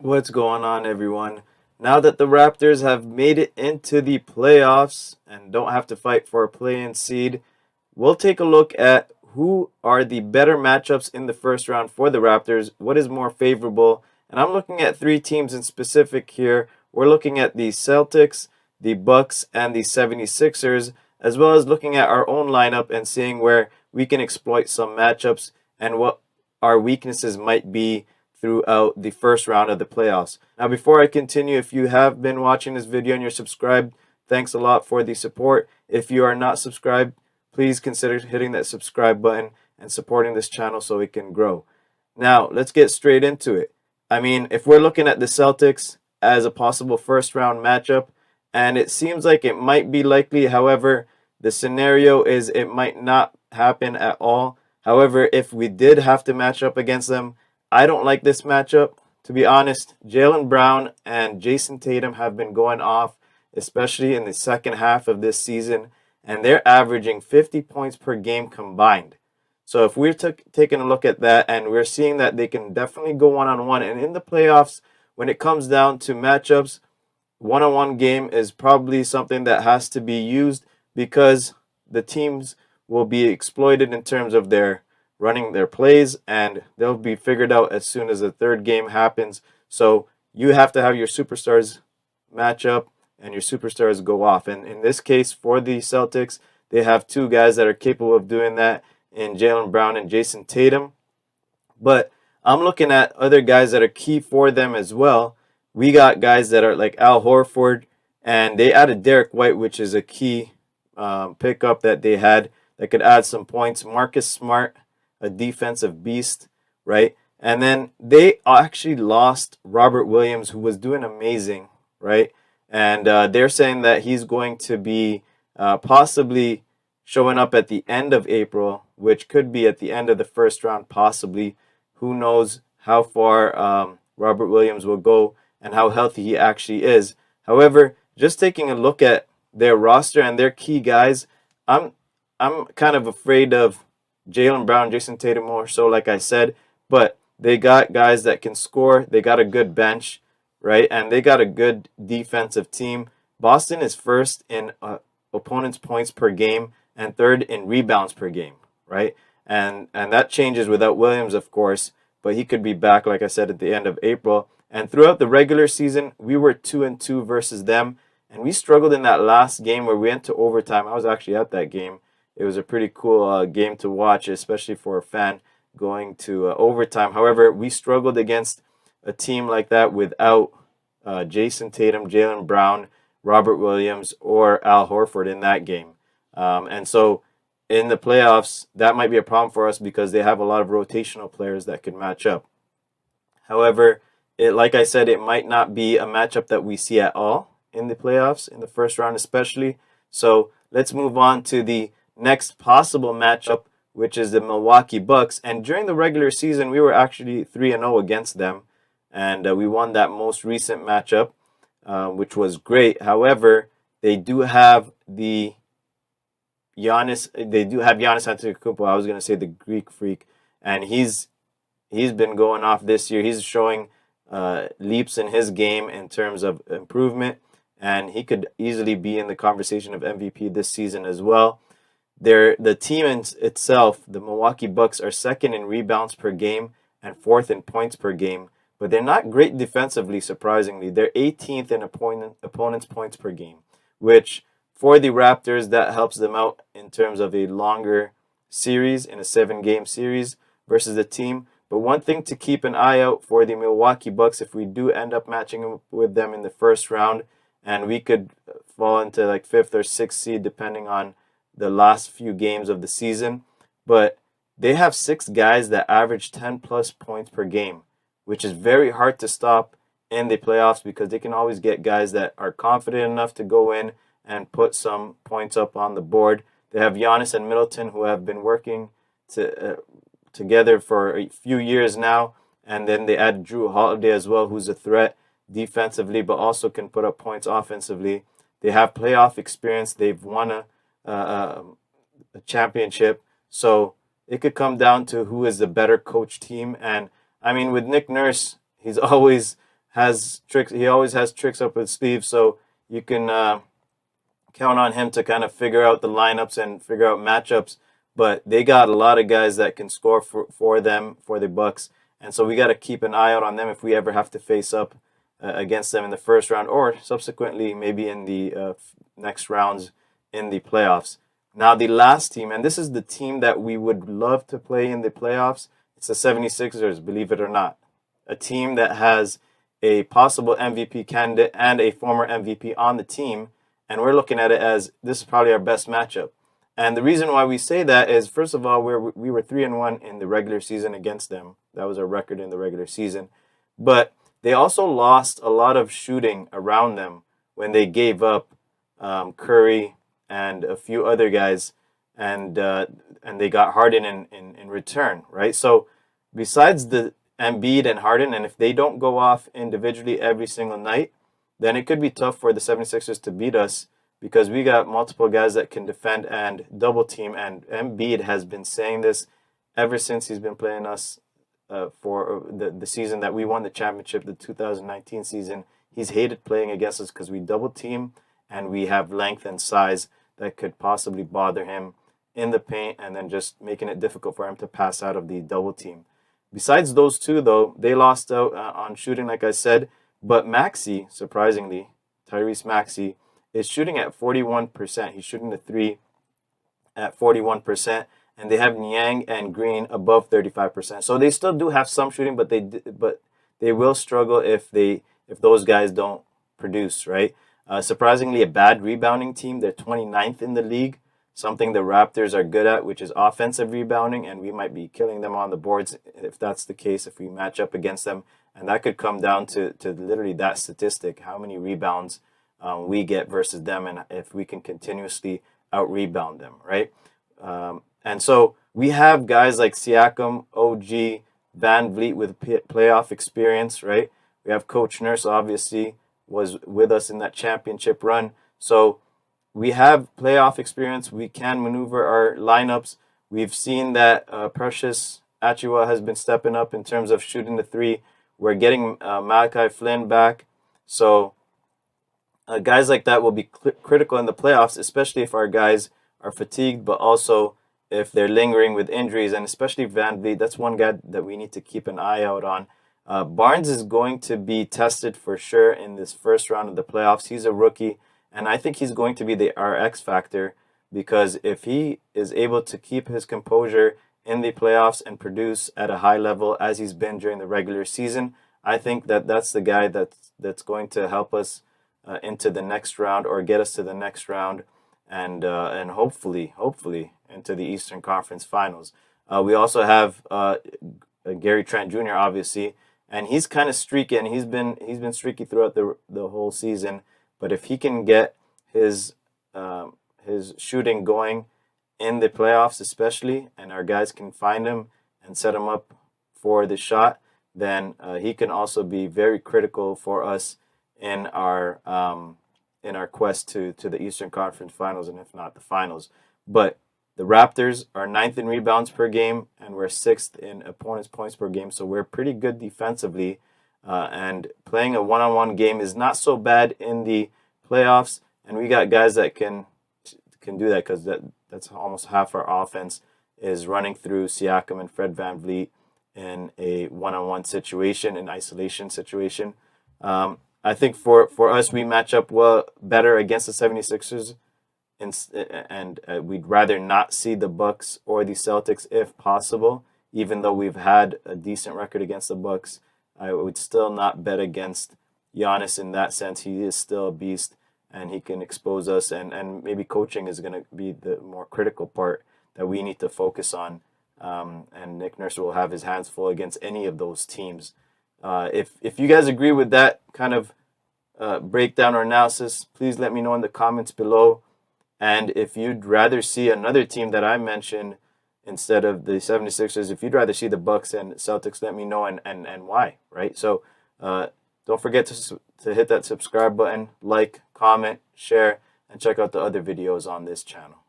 What's going on, everyone? Now that the Raptors have made it into the playoffs and don't have to fight for a play-in seed, we'll take a look at who are the better matchups in the first round for the Raptors, what is more favorable, and I'm looking at three teams in specific here. We're looking at the Celtics, the Bucks, and the 76ers, as well as looking at our own lineup and seeing where we can exploit some matchups and what our weaknesses might be throughout the first round of the playoffs. Now, before I continue, if you have been watching this video and you're subscribed, thanks a lot for the support. If you are not subscribed, please consider hitting that subscribe button and supporting this channel so it can grow. Now, let's get straight into it. I mean, if we're looking at the Celtics as a possible first round matchup, and it seems like it might be likely, however, the scenario is it might not happen at all. However, if we did have to match up against them, I don't like this matchup. To be honest, Jaylen Brown and Jason Tatum have been going off, especially in the second half of this season, and they're averaging 50 points per game combined. So if we're taking a look at that, and we're seeing that they can definitely go one-on-one, and in the playoffs, when it comes down to matchups, one-on-one game is probably something that has to be used because the teams will be exploited in terms of their running their plays, and they'll be figured out as soon as the third game happens. So you have to have your superstars match up and your superstars go off. And in this case, for the Celtics, they have two guys that are capable of doing that in Jaylen Brown and Jason Tatum. But I'm looking at other guys that are key for them as well. We got guys that are like Al Horford, and they added Derek White, which is a key pickup that they had that could add some points. Marcus Smart, a defensive beast, right? And then they actually lost Robert Williams, who was doing amazing, right? And they're saying that he's going to be possibly showing up at the end of April, which could be at the end of the first round, possibly. Who knows how far Robert Williams will go and how healthy he actually is. However, just taking a look at their roster and their key guys, I'm kind of afraid of Jaylen Brown, Jason Tatum more so, like I said, but they got guys that can score. They got a good bench, right? And they got a good defensive team. Boston is first in opponents' points per game and third in rebounds per game, right? And that changes without Williams, of course, but he could be back, like I said, at the end of April. And throughout the regular season, we were 2-2 versus them, and we struggled in that last game where we went to overtime. I was actually at that game. It was a pretty cool game to watch, especially for a fan going to overtime. However, we struggled against a team like that without Jason Tatum, Jaylen Brown, Robert Williams, or Al Horford in that game. And so in the playoffs, that might be a problem for us because they have a lot of rotational players that can match up. However, like I said, it might not be a matchup that we see at all in the playoffs, in the first round especially. So let's move on to the next possible matchup, which is the Milwaukee Bucks. And during the regular season, we were actually 3-0 against them, and we won that most recent matchup, which was great. However, they do have Giannis Antetokounmpo. I was going to say the Greek Freak, and he's been going off this year. He's showing leaps in his game in terms of improvement, and he could easily be in the conversation of MVP this season as well. The team itself, the Milwaukee Bucks, are second in rebounds per game and fourth in points per game, but they're not great defensively, surprisingly. They're 18th in opponents' points per game, which for the Raptors, that helps them out in terms of a longer series, in a 7-game series versus the team. But one thing to keep an eye out for the Milwaukee Bucks, if we do end up matching with them in the first round, and we could fall into like 5th or 6th seed depending on the last few games of the season, but they have 6 guys that average 10 plus points per game, which is very hard to stop in the playoffs because they can always get guys that are confident enough to go in and put some points up on the board. They have Giannis and Middleton, who have been working together for a few years now, and then they add Drew Holiday as well, who's a threat defensively but also can put up points offensively. They have playoff experience. They've won a championship. So it could come down to who is the better coach team. And I mean, with Nick Nurse, he's always has tricks. He always has tricks up his sleeve, so you can count on him to kind of figure out the lineups and figure out matchups. But they got a lot of guys that can score for them, for the Bucks, and so we got to keep an eye out on them if we ever have to face up against them in the first round or subsequently maybe in the next rounds in the playoffs. Now the last team, and this is the team that we would love to play in the playoffs, it's the 76ers, believe it or not. A team that has a possible MVP candidate and a former MVP on the team, and we're looking at it as this is probably our best matchup. And the reason why we say that is, first of all, we were 3-1 in the regular season against them. That was our record in the regular season. But they also lost a lot of shooting around them when they gave up Curry and a few other guys, and they got Harden in return, right? So besides the Embiid and Harden, and if they don't go off individually every single night, then it could be tough for the 76ers to beat us because we got multiple guys that can defend and double team. And Embiid has been saying this ever since he's been playing us for the season that we won the championship, the 2019 season. He's hated playing against us because we double team and we have length and size that could possibly bother him in the paint and then just making it difficult for him to pass out of the double team. Besides those two, though, they lost out on shooting, like I said. But Maxey, surprisingly, Tyrese Maxey, is shooting at 41%. He's shooting the three at 41%, and they have Niang and Green above 35%. So they still do have some shooting, but they will struggle if those guys don't produce, right? Surprisingly, a bad rebounding team. They're 29th in the league, something the Raptors are good at, which is offensive rebounding, and we might be killing them on the boards if that's the case, if we match up against them. And that could come down to literally that statistic, how many rebounds we get versus them, and if we can continuously out-rebound them, right? And so we have guys like Siakam, OG, Van Vliet with playoff experience, right? We have Coach Nurse, obviously, was with us in that championship run. So we have playoff experience. We can maneuver our lineups. We've seen that Precious Achiuwa has been stepping up in terms of shooting the three. We're getting Malachi Flynn back. So guys like that will be critical in the playoffs, especially if our guys are fatigued, but also if they're lingering with injuries, and especially Van Vliet. That's one guy that we need to keep an eye out on. Barnes is going to be tested for sure in this first round of the playoffs. He's a rookie, and I think he's going to be our X factor, because if he is able to keep his composure in the playoffs and produce at a high level as he's been during the regular season, I think that's the guy that's going to help us into the next round, or get us to the next round, and hopefully into the Eastern Conference Finals. We also have Gary Trent Jr. obviously, and he's kind of streaky, and he's been streaky throughout the whole season. But if he can get his shooting going in the playoffs, especially, and our guys can find him and set him up for the shot, then he can also be very critical for us in our quest to the Eastern Conference Finals, and if not the finals. But the Raptors are 9th in rebounds per game, and we're 6th in opponents' points per game, so we're pretty good defensively. And playing a one-on-one game is not so bad in the playoffs, and we got guys that can do that, because that's almost half our offense is running through Siakam and Fred VanVleet in a one-on-one situation, an isolation situation. I think for us, we match up well better against the 76ers, and we'd rather not see the Bucks or the Celtics if possible. Even though we've had a decent record against the Bucks, I would still not bet against Giannis in that sense. He is still a beast, and he can expose us, and maybe coaching is going to be the more critical part that we need to focus on. And Nick Nurse will have his hands full against any of those teams. If you guys agree with that kind of breakdown or analysis, please let me know in the comments below. And if you'd rather see another team that I mentioned instead of the 76ers, if you'd rather see the Bucks and Celtics, let me know and why, right? So don't forget to hit that subscribe button, like, comment, share, and check out the other videos on this channel.